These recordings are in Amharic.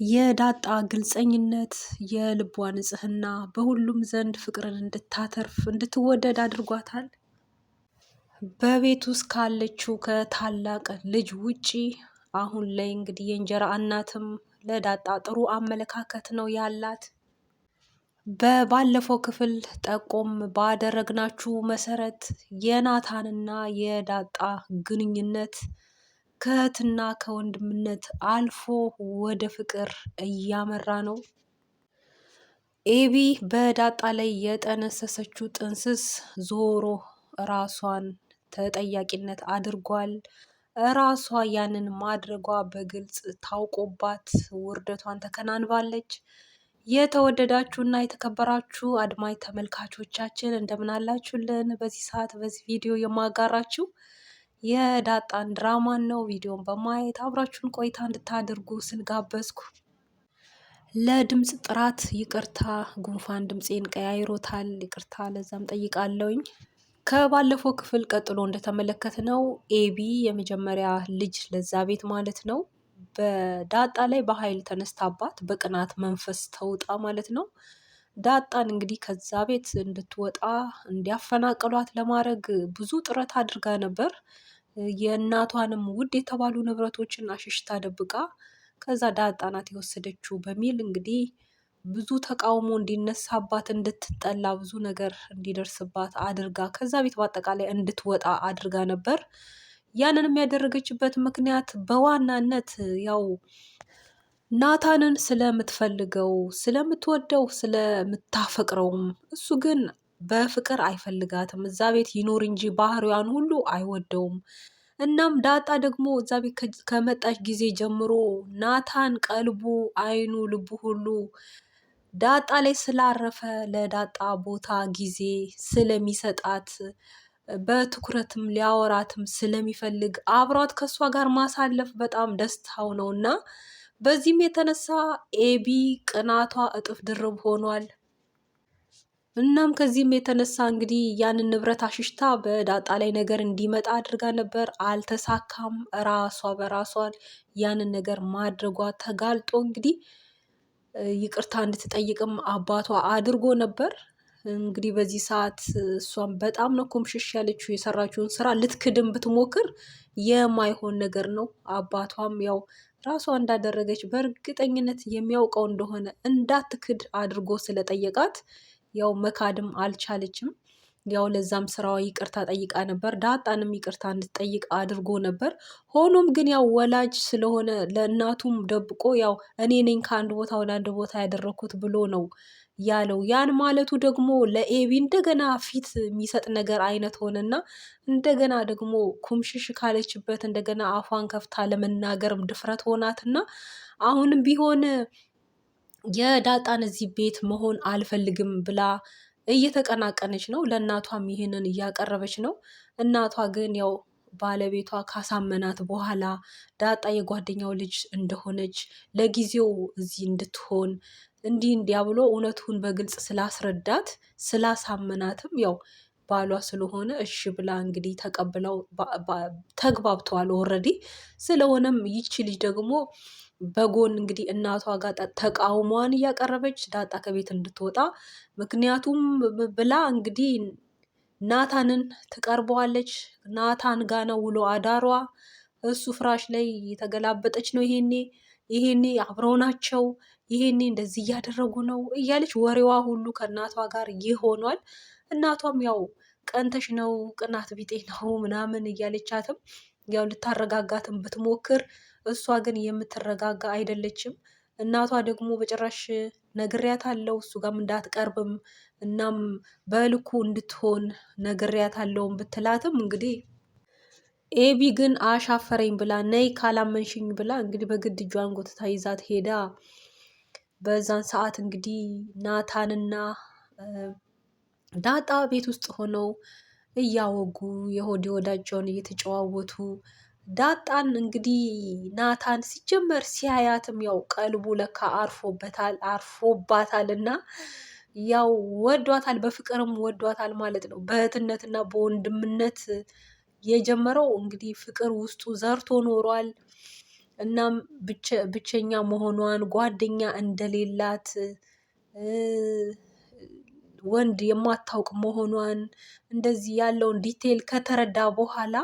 የዳጣ ግልፀኝነት የልቧ ንጽህና በሁሉም ዘንድ ፍቅርን እንድታተርፍ እንድትወደድ አድርጓታል። በቤት ውስጥ ካለችው ከታላቅ ልጅ ውጪ አሁን ላይ እንግዲህ የእንጀራ እናትም ለዳጣ ጥሩ አመለካከት ነው ያላት። በባለፈው ክፍል ጠቆም ባደረግናችሁ መሰረት የናታንና የዳጣ ግንኙነት ከእህትና ከወንድምነት አልፎ ወደ ፍቅር እያመራ ነው። ኤቢ በዳጣ ላይ የጠነሰሰችው ጥንስስ ዞሮ ራሷን ተጠያቂነት አድርጓል። ራሷ ያንን ማድረጓ በግልጽ ታውቆባት ውርደቷን ተከናንባለች። የተወደዳችሁና የተከበራችሁ አድማጭ ተመልካቾቻችን እንደምን አላችሁልን? በዚህ ሰዓት በዚህ ቪዲዮ የማጋራችሁ የዳጣን ድራማን ነው። ቪዲዮን በማየት አብራችሁን ቆይታ እንድታደርጉ ስልጋበዝኩ። ለድምፅ ጥራት ይቅርታ፣ ጉንፋን ድምፄን ቀያይሮታል። ይቅርታ ለዛም ጠይቃለሁኝ። ከባለፈው ክፍል ቀጥሎ እንደተመለከትነው ኤቢ የመጀመሪያ ልጅ ለዛ ቤት ማለት ነው በዳጣ ላይ በኃይል ተነስታባት በቅናት መንፈስ ተውጣ ማለት ነው ዳጣን እንግዲህ ከዛ ቤት እንድትወጣ እንዲያፈናቅሏት ለማድረግ ብዙ ጥረት አድርጋ ነበር። የእናቷንም ውድ የተባሉ ንብረቶችን አሽሽታ ደብቃ ከዛ ዳጣ ናት የወሰደችው በሚል እንግዲህ ብዙ ተቃውሞ እንዲነሳባት እንድትጠላ ብዙ ነገር እንዲደርስባት አድርጋ ከዛ ቤት በአጠቃላይ እንድትወጣ አድርጋ ነበር። ያንንም ያደረገችበት ምክንያት በዋናነት ያው ናታንን ስለምትፈልገው ስለምትወደው ስለምታፈቅረውም እሱ ግን በፍቅር አይፈልጋትም። እዛ ቤት ይኖር እንጂ ባህሪዋን ሁሉ አይወደውም። እናም ዳጣ ደግሞ እዛ ቤት ከመጣች ጊዜ ጀምሮ ናታን ቀልቡ፣ አይኑ፣ ልቡ ሁሉ ዳጣ ላይ ስላረፈ ለዳጣ ቦታ ጊዜ ስለሚሰጣት በትኩረትም ሊያወራትም ስለሚፈልግ አብሯት ከእሷ ጋር ማሳለፍ በጣም ደስታው ነው እና በዚህም የተነሳ ኤቢ ቅናቷ እጥፍ ድርብ ሆኗል። እናም ከዚህም የተነሳ እንግዲህ ያንን ንብረት አሽሽታ በዳጣ ላይ ነገር እንዲመጣ አድርጋ ነበር። አልተሳካም። ራሷ በራሷን ያንን ነገር ማድረጓ ተጋልጦ እንግዲህ ይቅርታ እንድትጠይቅም አባቷ አድርጎ ነበር። እንግዲህ በዚህ ሰዓት እሷም በጣም ነው ኮምሽሽ ያለችው። የሰራችውን ስራ ልትክድም ብትሞክር የማይሆን ነገር ነው። አባቷም ያው ራሷ እንዳደረገች በእርግጠኝነት የሚያውቀው እንደሆነ እንዳትክድ አድርጎ ስለጠየቃት ያው መካድም አልቻለችም። ያው ለዛም ስራዋ ይቅርታ ጠይቃ ነበር። ዳጣንም ይቅርታ እንድትጠይቅ አድርጎ ነበር። ሆኖም ግን ያው ወላጅ ስለሆነ ለእናቱም ደብቆ ያው እኔ ነኝ ከአንድ ቦታ ወደ አንድ ቦታ ያደረኩት ብሎ ነው ያለው። ያን ማለቱ ደግሞ ለኤቢ እንደገና ፊት የሚሰጥ ነገር አይነት ሆነና እንደገና ደግሞ ኩምሽሽ ካለችበት እንደገና አፏን ከፍታ ለመናገርም ድፍረት ሆናትና አሁንም ቢሆን የዳጣን እዚህ ቤት መሆን አልፈልግም ብላ እየተቀናቀነች ነው። ለእናቷም ይሄንን እያቀረበች ነው። እናቷ ግን ያው ባለቤቷ ካሳመናት በኋላ ዳጣ የጓደኛው ልጅ እንደሆነች ለጊዜው እዚህ እንድትሆን እንዲህ እንዲያ ብሎ እውነቱን በግልጽ ስላስረዳት ስላሳመናትም ያው ባሏ ስለሆነ እሺ ብላ እንግዲህ ተቀብለው ተግባብተዋል ኦልሬዲ። ስለሆነም ይቺ ልጅ ደግሞ በጎን እንግዲህ እናቷ ጋር ተቃውሟን እያቀረበች ዳጣ ከቤት እንድትወጣ ምክንያቱም ብላ እንግዲህ ናታንን ትቀርበዋለች። ናታን ጋ ነው ውሎ አዳሯ። እሱ ፍራሽ ላይ የተገላበጠች ነው። ይሄኔ አብረው ናቸው፣ ይሄኔ እንደዚህ እያደረጉ ነው እያለች ወሬዋ ሁሉ ከእናቷ ጋር ይሆኗል። እናቷም ያው ቀንተሽ ነው ቅናት ቢጤ ነው ምናምን እያለቻትም ያው ልታረጋጋትም ብትሞክር እሷ ግን የምትረጋጋ አይደለችም። እናቷ ደግሞ በጭራሽ ነግሬያታለሁ እሱ ጋርም እንዳትቀርብም እናም በልኩ እንድትሆን ነግሬያታለሁም ብትላትም እንግዲህ ኤቢ ግን አሻፈረኝ ብላ ነይ ካላመንሽኝ ብላ እንግዲህ በግድ እጇን ጎትታ ይዛት ሄዳ በዛን ሰዓት እንግዲህ ናታንና ዳጣ ቤት ውስጥ ሆነው እያወጉ የሆድ ወዳጃውን እየተጨዋወቱ ዳጣን እንግዲህ ናታን ሲጀመር ሲያያትም ያው ቀልቡ ለካ አርፎባታል እና ያው ወዷታል፣ በፍቅርም ወዷታል ማለት ነው። በእህትነትና በወንድምነት የጀመረው እንግዲህ ፍቅር ውስጡ ዘርቶ ኖሯል። እናም ብቸኛ መሆኗን ጓደኛ እንደሌላት ወንድ የማታውቅ መሆኗን እንደዚህ ያለውን ዲቴል ከተረዳ በኋላ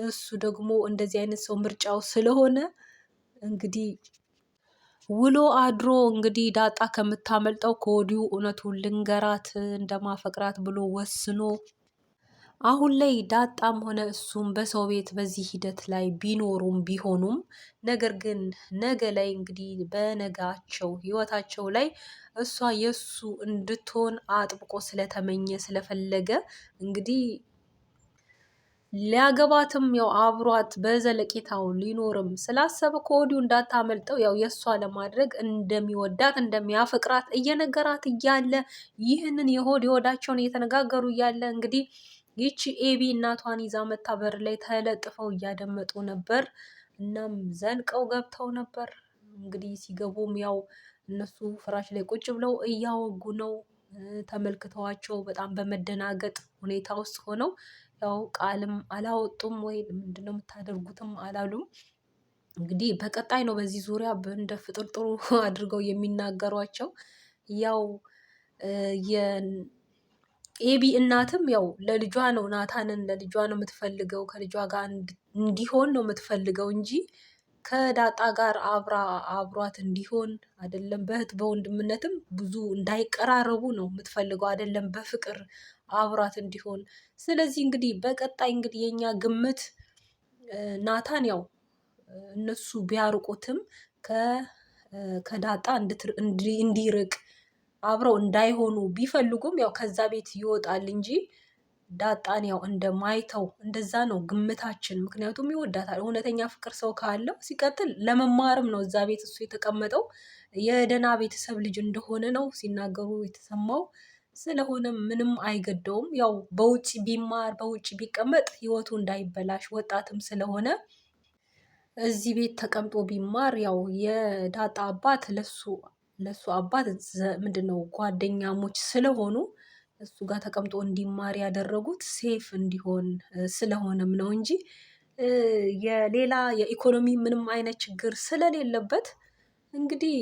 እሱ ደግሞ እንደዚህ አይነት ሰው ምርጫው ስለሆነ እንግዲህ ውሎ አድሮ እንግዲህ ዳጣ ከምታመልጠው ከወዲሁ እውነቱን ልንገራት እንደማፈቅራት ብሎ ወስኖ አሁን ላይ ዳጣም ሆነ እሱም በሰው ቤት በዚህ ሂደት ላይ ቢኖሩም ቢሆኑም ነገር ግን ነገ ላይ እንግዲህ በነጋቸው ህይወታቸው ላይ እሷ የእሱ እንድትሆን አጥብቆ ስለተመኘ ስለፈለገ እንግዲህ ሊያገባትም ያው አብሯት በዘለቄታው ሊኖርም ስላሰበ ከወዲሁ እንዳታመልጠው ያው የእሷ ለማድረግ እንደሚወዳት እንደሚያፈቅራት እየነገራት እያለ ይህንን የሆዳቸውን እየተነጋገሩ እያለ እንግዲህ ይቺ ኤቢ እናቷን ይዛ መታ በር ላይ ተለጥፈው እያደመጡ ነበር። እናም ዘልቀው ገብተው ነበር። እንግዲህ ሲገቡም ያው እነሱ ፍራሽ ላይ ቁጭ ብለው እያወጉ ነው። ተመልክተዋቸው በጣም በመደናገጥ ሁኔታ ውስጥ ሆነው ያው ቃልም አላወጡም ወይ ምንድነው የምታደርጉትም አላሉም። እንግዲህ በቀጣይ ነው በዚህ ዙሪያ እንደ ፍጥርጥሩ አድርገው የሚናገሯቸው። ያው የኤቢ እናትም ያው ለልጇ ነው ናታንን ለልጇ ነው የምትፈልገው ከልጇ ጋር እንዲሆን ነው የምትፈልገው እንጂ ከዳጣ ጋር አብሯት እንዲሆን አይደለም። በእህት በወንድምነትም ብዙ እንዳይቀራረቡ ነው የምትፈልገው አይደለም በፍቅር አብሯት እንዲሆን። ስለዚህ እንግዲህ በቀጣይ እንግዲህ የኛ ግምት ናታን ያው እነሱ ቢያርቁትም ከዳጣ እንዲርቅ አብረው እንዳይሆኑ ቢፈልጉም ያው ከዛ ቤት ይወጣል እንጂ ዳጣን ያው እንደማይተው እንደዛ ነው ግምታችን። ምክንያቱም ይወዳታል። እውነተኛ ፍቅር ሰው ካለው ሲቀጥል ለመማርም ነው እዛ ቤት እሱ የተቀመጠው የደህና ቤተሰብ ልጅ እንደሆነ ነው ሲናገሩ የተሰማው። ስለሆነ ምንም አይገደውም። ያው በውጭ ቢማር በውጭ ቢቀመጥ ህይወቱ እንዳይበላሽ ወጣትም ስለሆነ እዚህ ቤት ተቀምጦ ቢማር ያው የዳጣ አባት ለሱ አባት ምንድነው ጓደኛሞች ስለሆኑ እሱ ጋር ተቀምጦ እንዲማር ያደረጉት ሴፍ እንዲሆን ስለሆነም ነው እንጂ የሌላ የኢኮኖሚ ምንም አይነት ችግር ስለሌለበት እንግዲህ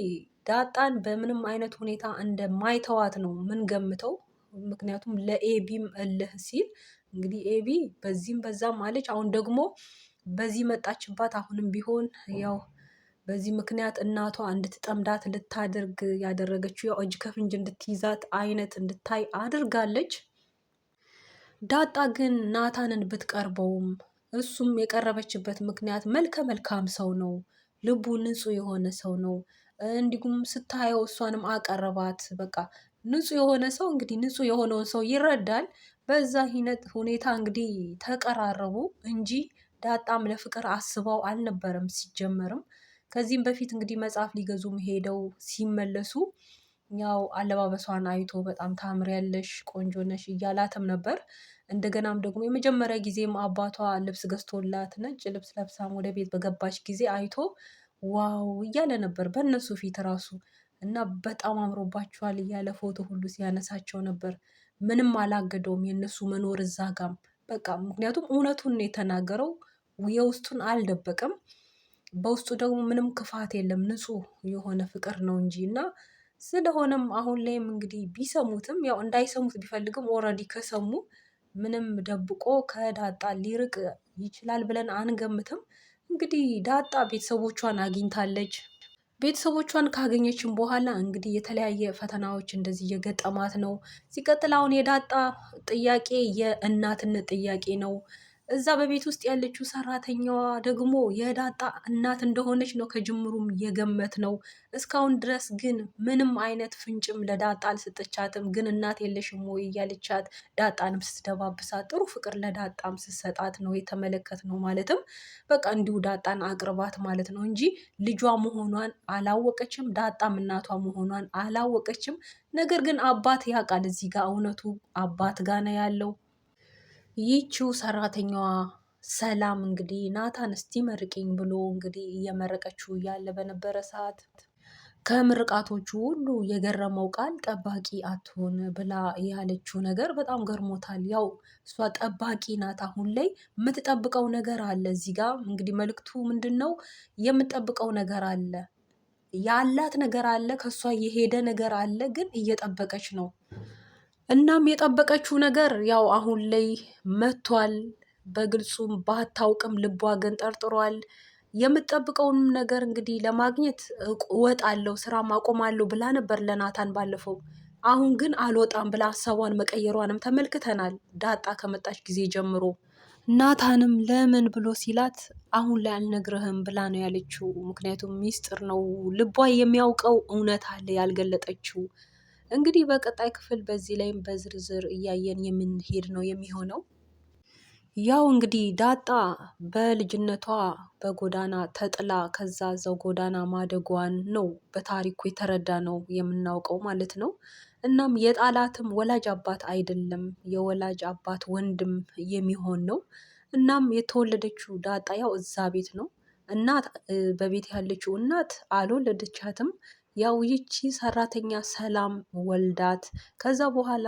ዳጣን በምንም አይነት ሁኔታ እንደማይተዋት ነው ምን ገምተው። ምክንያቱም ለኤቢም እልህ ሲል እንግዲህ ኤቢ በዚህም በዛም አለች። አሁን ደግሞ በዚህ መጣችባት። አሁንም ቢሆን ያው በዚህ ምክንያት እናቷ እንድትጠምዳት ልታደርግ ያደረገችው ያው እጅ ከፍንጅ እንድትይዛት አይነት እንድታይ አድርጋለች። ዳጣ ግን ናታንን ብትቀርበውም እሱም የቀረበችበት ምክንያት መልከ መልካም ሰው ነው፣ ልቡ ንጹህ የሆነ ሰው ነው። እንዲሁም ስታየው እሷንም አቀረባት። በቃ ንጹህ የሆነ ሰው እንግዲህ ንጹህ የሆነውን ሰው ይረዳል። በዛ ሁኔታ እንግዲህ ተቀራረቡ እንጂ ዳጣም ለፍቅር አስበው አልነበረም ሲጀመርም። ከዚህም በፊት እንግዲህ መጽሐፍ ሊገዙም ሄደው ሲመለሱ ያው አለባበሷን አይቶ በጣም ታምሪያለሽ፣ ቆንጆ ነሽ እያላትም ነበር። እንደገናም ደግሞ የመጀመሪያ ጊዜም አባቷ ልብስ ገዝቶላት ነጭ ልብስ ለብሳም ወደ ቤት በገባች ጊዜ አይቶ ዋው እያለ ነበር በእነሱ ፊት ራሱ እና በጣም አምሮባቸዋል እያለ ፎቶ ሁሉ ሲያነሳቸው ነበር። ምንም አላገደውም የእነሱ መኖር እዛ ጋም በቃ ምክንያቱም እውነቱን ነው የተናገረው፣ የውስጡን አልደበቅም። በውስጡ ደግሞ ምንም ክፋት የለም ንጹህ የሆነ ፍቅር ነው እንጂ እና ስለሆነም አሁን ላይም እንግዲህ ቢሰሙትም ያው እንዳይሰሙት ቢፈልግም ኦልሬዲ ከሰሙ ምንም ደብቆ ከዳጣ ሊርቅ ይችላል ብለን አንገምትም። እንግዲህ ዳጣ ቤተሰቦቿን አግኝታለች። ቤተሰቦቿን ካገኘችን በኋላ እንግዲህ የተለያየ ፈተናዎች እንደዚህ እየገጠማት ነው። ሲቀጥል አሁን የዳጣ ጥያቄ የእናትነት ጥያቄ ነው። እዛ በቤት ውስጥ ያለችው ሰራተኛዋ ደግሞ የዳጣ እናት እንደሆነች ነው ከጅምሩም የገመት ነው። እስካሁን ድረስ ግን ምንም አይነት ፍንጭም ለዳጣ አልሰጠቻትም። ግን እናት የለሽም ወይ እያለቻት ዳጣንም ስትደባብሳት ጥሩ ፍቅር ለዳጣም ስትሰጣት ነው የተመለከት ነው። ማለትም በቃ እንዲሁ ዳጣን አቅርባት ማለት ነው እንጂ ልጇ መሆኗን አላወቀችም። ዳጣም እናቷ መሆኗን አላወቀችም። ነገር ግን አባት ያውቃል። እዚህ ጋር እውነቱ አባት ጋር ነው ያለው። ይቺው ሰራተኛዋ ሰላም እንግዲህ ናታን እስቲ መርቂኝ ብሎ እንግዲህ እየመረቀችው እያለ በነበረ ሰዓት ከምርቃቶቹ ሁሉ የገረመው ቃል ጠባቂ አትሆን ብላ ያለችው ነገር በጣም ገርሞታል። ያው እሷ ጠባቂ ናት። አሁን ላይ የምትጠብቀው ነገር አለ። እዚህ ጋር እንግዲህ መልእክቱ ምንድን ነው? የምትጠብቀው ነገር አለ፣ ያላት ነገር አለ፣ ከእሷ የሄደ ነገር አለ፣ ግን እየጠበቀች ነው። እናም የጠበቀችው ነገር ያው አሁን ላይ መጥቷል። በግልጹም ባታውቅም ልቧ ግን ጠርጥሯል። የምትጠብቀውንም ነገር እንግዲህ ለማግኘት እወጣለሁ፣ ስራ አቆማለሁ ብላ ነበር ለናታን ባለፈው። አሁን ግን አልወጣም ብላ ሀሳቧን መቀየሯንም ተመልክተናል ዳጣ ከመጣች ጊዜ ጀምሮ። ናታንም ለምን ብሎ ሲላት አሁን ላይ አልነግርህም ብላ ነው ያለችው። ምክንያቱም ሚስጥር ነው፣ ልቧ የሚያውቀው እውነት አለ ያልገለጠችው። እንግዲህ በቀጣይ ክፍል በዚህ ላይም በዝርዝር እያየን የምንሄድ ነው የሚሆነው። ያው እንግዲህ ዳጣ በልጅነቷ በጎዳና ተጥላ ከዛ እዛው ጎዳና ማደጓን ነው በታሪኩ የተረዳ ነው የምናውቀው ማለት ነው። እናም የጣላትም ወላጅ አባት አይደለም የወላጅ አባት ወንድም የሚሆን ነው። እናም የተወለደችው ዳጣ ያው እዛ ቤት ነው። እናት በቤት ያለችው እናት አልወለደቻትም። ያው ይቺ ሰራተኛ ሰላም ወልዳት ከዛ በኋላ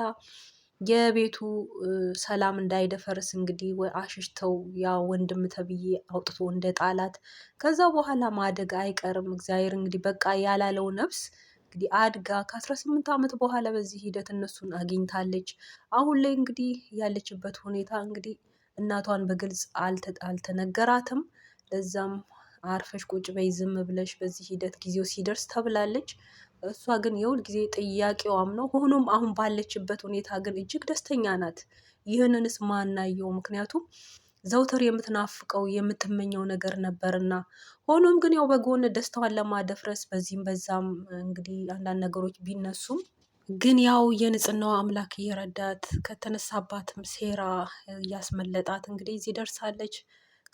የቤቱ ሰላም እንዳይደፈርስ እንግዲህ ወይ አሽሽተው ያ ወንድም ተብዬ አውጥቶ እንደ ጣላት ከዛ በኋላ ማደግ አይቀርም። እግዚአብሔር እንግዲህ በቃ ያላለው ነፍስ እንግዲህ አድጋ ከ18 ዓመት በኋላ በዚህ ሂደት እነሱን አግኝታለች። አሁን ላይ እንግዲህ ያለችበት ሁኔታ እንግዲህ እናቷን በግልጽ አልተነገራትም። ለዛም አርፈሽ ቁጭ በይ ዝም ብለሽ በዚህ ሂደት ጊዜው ሲደርስ ተብላለች። እሷ ግን የሁል ጊዜ ጥያቄዋም ነው። ሆኖም አሁን ባለችበት ሁኔታ ግን እጅግ ደስተኛ ናት። ይህንንስ ማናየው? ምክንያቱም ዘውትር የምትናፍቀው የምትመኘው ነገር ነበርና። ሆኖም ግን ያው በጎን ደስታዋን ለማደፍረስ በዚህም በዛም እንግዲህ አንዳንድ ነገሮች ቢነሱም ግን ያው የንጽህናዋ አምላክ እየረዳት ከተነሳባትም ሴራ እያስመለጣት እንግዲህ እዚህ ደርሳለች።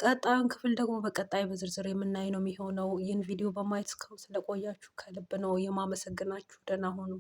ቀጣዩን ክፍል ደግሞ በቀጣይ በዝርዝር የምናይ ነው የሚሆነው። ይህን ቪዲዮ በማየት እስካሁን ስለቆያችሁ ከልብ ነው የማመሰግናችሁ። ደህና ሁኑ።